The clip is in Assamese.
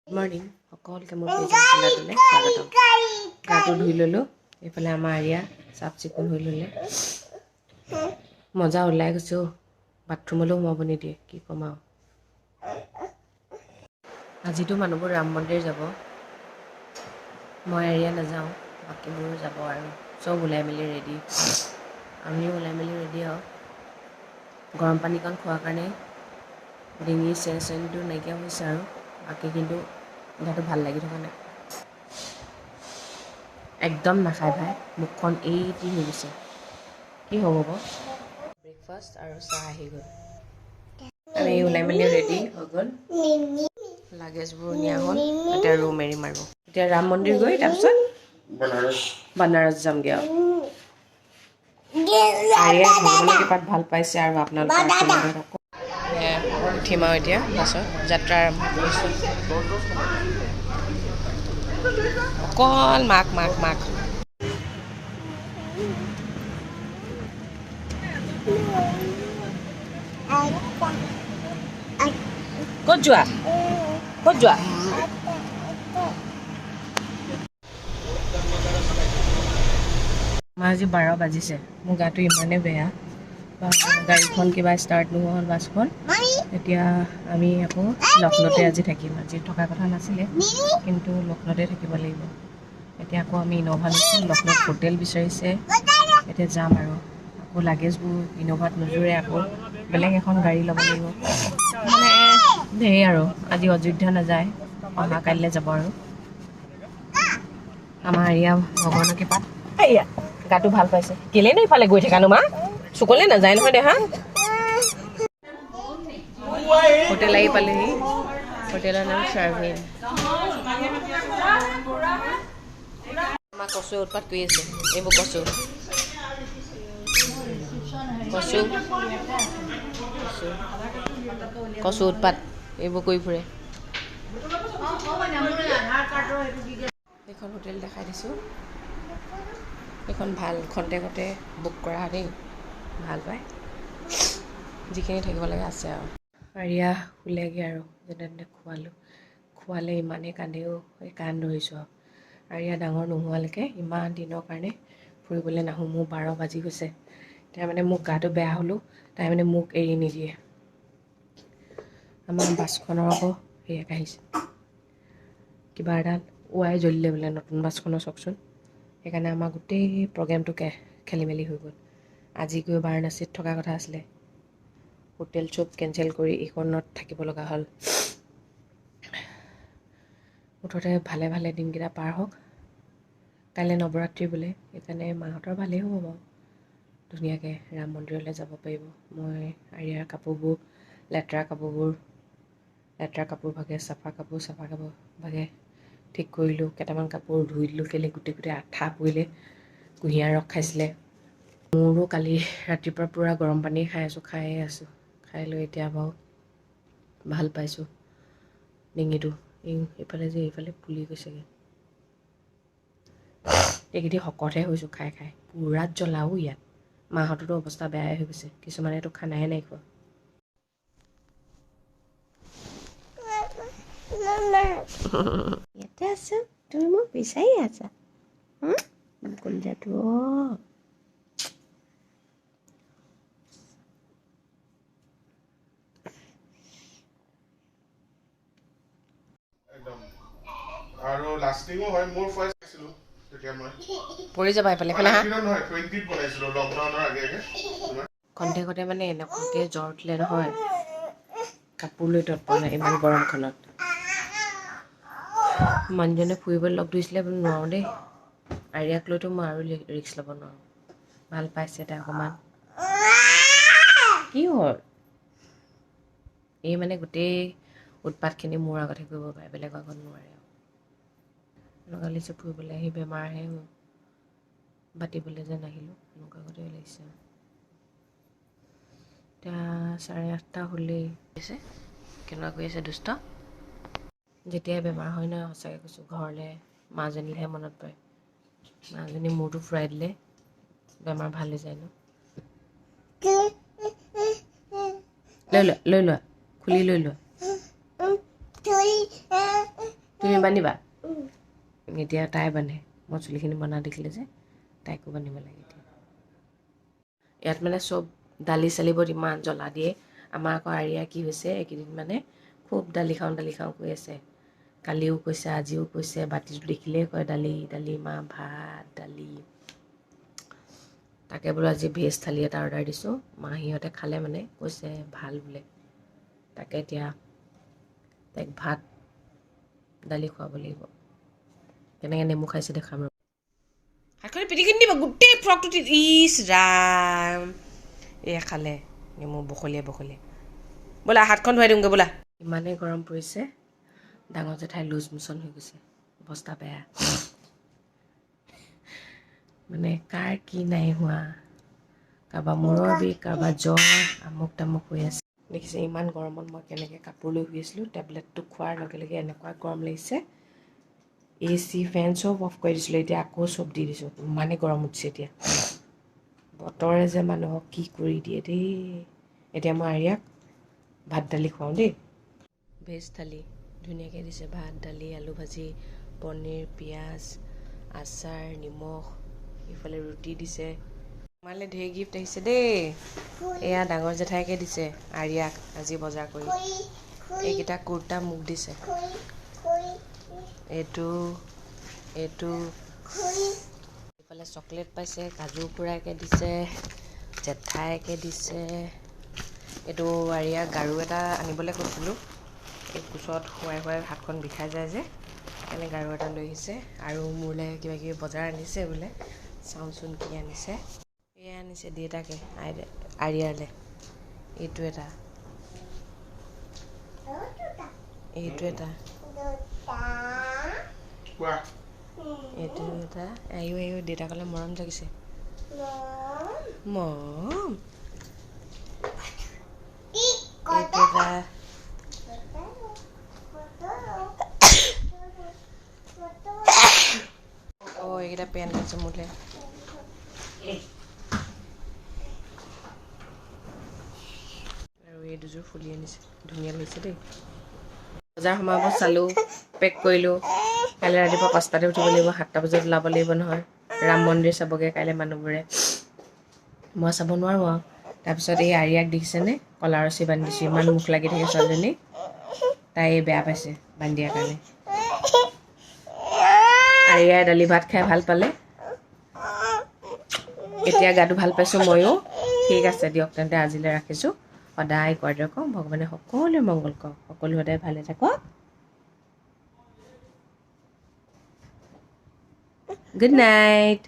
মৰ্ণিং সকলোকে মোৰ পেজৰ চেনেললৈ স্বাগতম। গাটো ধুই ল'লোঁ, এইফালে আমাৰ আৰিয়া চাফ চিকুণ হৈ ল'লে। মজা ওলাই গৈছোঁ, বাথৰুমলৈও সোমাব নিদিয়ে, কি ক'ম আৰু। আজিতো মানুহবোৰ ৰাম মন্দিৰ যাব, মই আৰিয়া নাযাওঁ, বাকীবোৰ যাব আৰু চব ওলাই মেলি ৰেডি। আমিও ওলাই মেলি ৰেডি আৰু গৰম পানীকণ খোৱাৰ কাৰণে ডিঙিৰ চেৰচেৰনিটো নাইকিয়া হৈছে আৰু বাকী কিন্তু গাটো ভাল লাগি থকা নাই, একদম নাখায় ভাই, মুখখন এইটি হৈ গৈছে। কি হ'ব বাৰু? ব্ৰেকফাষ্ট আৰু চাহ আহি গ'ল, আমি ওলাই মেলি ৰেডি হৈ গ'ল, লাগেজবোৰ নিয়া হ'ল। এতিয়া ৰুম এৰিম আৰু এতিয়া ৰাম মন্দিৰ গৈ তাৰপিছত বানাৰস যামগৈ আৰু আৰিয়াই ভগৱানৰ কৃপাত ভাল পাইছে আৰু আপোনালোকৰ আশীৰ্বাদত উঠিম আৰু এতিয়া বাছত যাত্ৰা আৰম্ভ কৰিছোঁ। অকল মাক মাক মাক ক'ত যোৱা ক'ত যোৱা? আমাৰ আজি 12 বাজিছে, মোৰ গাটো ইমানেই বেয়া, গাড়ীখন কিবা ষ্টাৰ্ট নোহোৱা হ'ল বাছখন। এতিয়া আমি আকৌ লক্ষ্ণৌতে আজি থাকিম, আজি থকা কথা নাছিলে কিন্তু লক্ষ্ণৌতে থাকিব লাগিব। এতিয়া আকৌ আমি ইন'ভা লৈছোঁ, লক্ষ্ণৌত হোটেল বিচাৰিছে, এতিয়া যাম আৰু আকৌ লাগেজবোৰ ইন'ভাত নোজোৰে, আকৌ বেলেগ এখন গাড়ী ল'ব লাগিব। মানে ধেৰ আৰু আজি অযোধ্যা নাযায়, অহা কাইলৈ যাব আৰু আমাৰ এৰিয়া ভগৱানৰ কৃপাত এয়া গাটো ভাল পাইছে। কেলেনো ইফালে গৈ থাকানো মা, চুকলে নাযায় নহয় দেহা। হোটেল আহি পালেহি, হোটেলৰ নাম চাৰ্ভিন। আমাৰ কচুৱে উৎপাত কৰি আছে, এইবোৰ কচু কচু কচু কচু উৎপাত এইবোৰ কৰি ফুৰে। এইখন হোটেল দেখাই দিছোঁ, এইখন ভাল, খন্তেকতে বুক কৰা দেই, ভাল পায়, যিখিনি থাকিব লাগে আছে আৰু। আৰিয়া শুলেগৈ আৰু যেনে তেনে খোৱালে ইমানেই কান্দেও, এই কান ধৰিছোঁ আৰু আৰিয়া ডাঙৰ নোহোৱালৈকে ইমান দিনৰ কাৰণে ফুৰিবলৈ নাহোঁ। মোৰ 12 বাজি গৈছে, তাই মানে মোক গাটো বেয়া হ'লেও তাই মানে মোক এৰি নিদিয়ে। আমাৰ বাছখনৰ আকৌ হেৰিয়াক আহিছে, কিবা এডাল ৱাই জ্বলিলে বোলে নতুন বাছখনৰ, চাওকচোন। সেইকাৰণে আমাৰ গোটেই প্ৰগ্ৰেমটো খেলি মেলি হৈ গ'ল। আজি গৈ বাৰাণসীত থকা কথা আছিলে, হোটেল চব কেঞ্চেল কৰি এইখনত থাকিব লগা হ'ল। মুঠতে ভালে ভালে দিনকেইটা পাৰ হওক। কাইলৈ নৱৰাত্ৰি বোলে, সেইকাৰণে মাহঁতৰ ভালেই হ'ব বাৰু, ধুনীয়াকৈ ৰাম মন্দিৰলৈ যাব পাৰিব। মই আৰিয়াৰ কাপোৰবোৰ, লেতেৰা কাপোৰ ভাগে, চাফা কাপোৰ ভাগে ঠিক কৰিলোঁ। কেইটামান কাপোৰ ধুই দিলোঁ, কেলৈ গোটেই আঠা পৰিলে, কুঁহিয়াৰ ৰস খাইছিলে। মোৰো কালি ৰাতিপুৱা পূৰা গৰম পানী খায়ে আছোঁ। খাই লৈ এতিয়া বাৰু ভাল পাইছোঁ ডিঙিটো, এইফালে ফুলি গৈছেগৈ। এইকেইদিন শকতহে হৈছোঁ খাই খাই, পূৰাত জ্বলাও ইয়াত। মাহঁততো অৱস্থা বেয়াই হৈ গৈছে, কিছুমানেতো খানাহে নাই খোৱা। ইয়াতে আছোঁ, তুমি মোক বিচাৰি আছা কলিজাটো। আৰু লাষ্টিঙো হয়। মোৰ ফাৰ্ষ্ট আছিলোঁ তেতিয়া মই পৰি যাবা এইফালে নহয়, 2020 বনাইছিলোঁ, লকডাউনৰ আগে আগে। খন্তেকতে মানে এনেকুৱাকৈ জ্বৰ উঠিলে নহয়, কাপোৰ লৈ তৎপৰ নাই ইমান গৰমখনত। মানুহজনে ফুৰিবলৈ লগ ধৰিছিলে, বোলো নোৱাৰোঁ দেই, আৰিয়াক লৈতো মই আৰু ৰিক্স ল'ব নোৱাৰোঁ। ভাল পাইছে তাই অকণমান। কি হ'ল? এই মানে গোটেই উৎপাতখিনি মোৰ আগতহে কৰিব পাৰে, বেলেগৰ আগত নোৱাৰে আৰু। এনেকুৱা লাগিছে ফুৰিবলৈ আহি বেমাৰহে বাতিবলৈ যেন আহিলোঁ, এনেকুৱা আগতে লাগিছে। এতিয়া 8:30 হ'লেই, কেনেকুৱা কৰি আছে দুষ্ট। যেতিয়াই বেমাৰ হয় নহয়, সঁচাকৈ কৈছোঁ, ঘৰলৈ মাজনীলৈহে মনত পৰে। মাজনী মূৰটো ফুৰাই দিলে বেমাৰ ভাল হৈ যায় ন। লৈ লোৱা খুলি লৈ লোৱা। তুমি বান্ধিবা এতিয়া তাই বান্ধে মই চুলিখিনি বনা দেখিলে যে তাইকো বান্ধিব লাগে এতিয়া ইয়াত মানে চব দালি চালিবোৰ ইমান জ্বলা দিয়ে আমাৰ আকৌ আৰিয়া কি হৈছে এইকেইদিন মানে খুব দালি খাওঁ কৈ আছে কালিও কৈছে আজিও কৈছে বাতিটো দেখিলেই কয় দালি দালি মাহ ভাত দালি তাকে বোলো আজি ভেজ থালি এটা অৰ্ডাৰ দিছোঁ মাহীহঁতে খালে মানে কৈছে ভাল বোলে তাকে এতিয়া তাইক ভাত দালি খুৱাব লাগিব কেনেকৈ নেমু খাইছে দেখাম আৰু হাতখনি পিটিকি দিব গোটেই ফ্ৰকটো ইচ ৰাম এয়া খালে নেমু বখলীয়া ব'লা হাতখন ধুৱাই দিওঁগৈ ব'লা ইমানেই গৰম পৰিছে ডাঙৰ জেঠাই লুজ মোচন হৈ গৈছে অৱস্থা বেয়া মানে কাৰ কি নাই হোৱা কাৰোবাৰ মূৰৰ বিষ কাৰোবাৰ জ্বৰ আমুক তামুক হৈ আছে দেখিছে ইমান গৰমত মই কেনেকৈ কাপোৰ লৈ শুই আছিলোঁ টেবলেটটো খোৱাৰ লগে লগে এনেকুৱা গৰম লাগিছে AC ফেন চব অফ কৰি দিছিলোঁ এতিয়া আকৌ চব দি দিছোঁ ইমানেই গৰম উঠিছে এতিয়া বতৰে যে মানুহক কি কৰি দিয়ে দেই এতিয়া মই আৰিয়াক ভাত দালি খুৱাওঁ দেই ভেজ থালি ধুনীয়াকৈ দিছে ভাত দালি আলু ভাজি পনীৰ পিঁয়াজ আচাৰ নিমখ ইফালে ৰুটি দিছে আমালৈ ঢেৰ গিফ্ট আহিছে দেই এয়া ডাঙৰ জেঠাইকে দিছে আৰিয়াক আজি বজাৰ কৰি এইকেইটা কুৰ্তা মোক দিছে এইটো এইফালে চকলেট পাইছে কাজু কুৰাকে দিছে জেঠাইকে দিছে এইটো আৰিয়াক গাৰু এটা আনিবলৈ কৈছিলোঁ এই কোচত শুৱাই হাতখন বিষাই যায় যে সেইকাৰণে গাৰু এটা লৈ আহিছে আৰু মোলৈ কিবাকিবি বজাৰ আনিছে বোলে চাওঁচোন কি আনিছে এয়া আনিছে দেউতাকে আৰিয়ালৈ এইটো এটা এইটো এটা এইটো এটা আয়ো দেউতাকলৈ মৰম জাগিছে মম এইটো এটা এইকেইটা পেণ্ট আছে মোলৈ আৰু এই দুযোৰ ফুলি আনিছে ধুনীয়া লাগিছে দেই বজাৰ সোমাব চালোঁ পেক কৰিলোঁ কাইলৈ ৰাতিপুৱা 5টাতে উঠিব লাগিব 7টা বজাত ওলাব লাগিব নহয় ৰাম মন্দিৰ চাবগৈ কাইলৈ মানুহবোৰে মই চাব নোৱাৰোঁ আৰু তাৰপিছত এই আৰিয়াক দেখিছেনে কলা ৰছী বান্ধি দিছোঁ ইমান মুখ লাগি থাকে ছোৱালীজনী তাই বেয়া পাইছে বান্ধি দিয়াৰ কাৰণে আৰিয়াই দালি ভাত খাই ভাল পালে এতিয়া গাটো ভাল পাইছোঁ ময়ো ঠিক আছে দিয়ক তেন্তে আজিলৈ ৰাখিছোঁ সদায় কোৱাৰ দৰে কওঁ ভগৱানে সকলোৰে মংগল কৰক সকলো সদায় ভালে থাকক গুড নাইট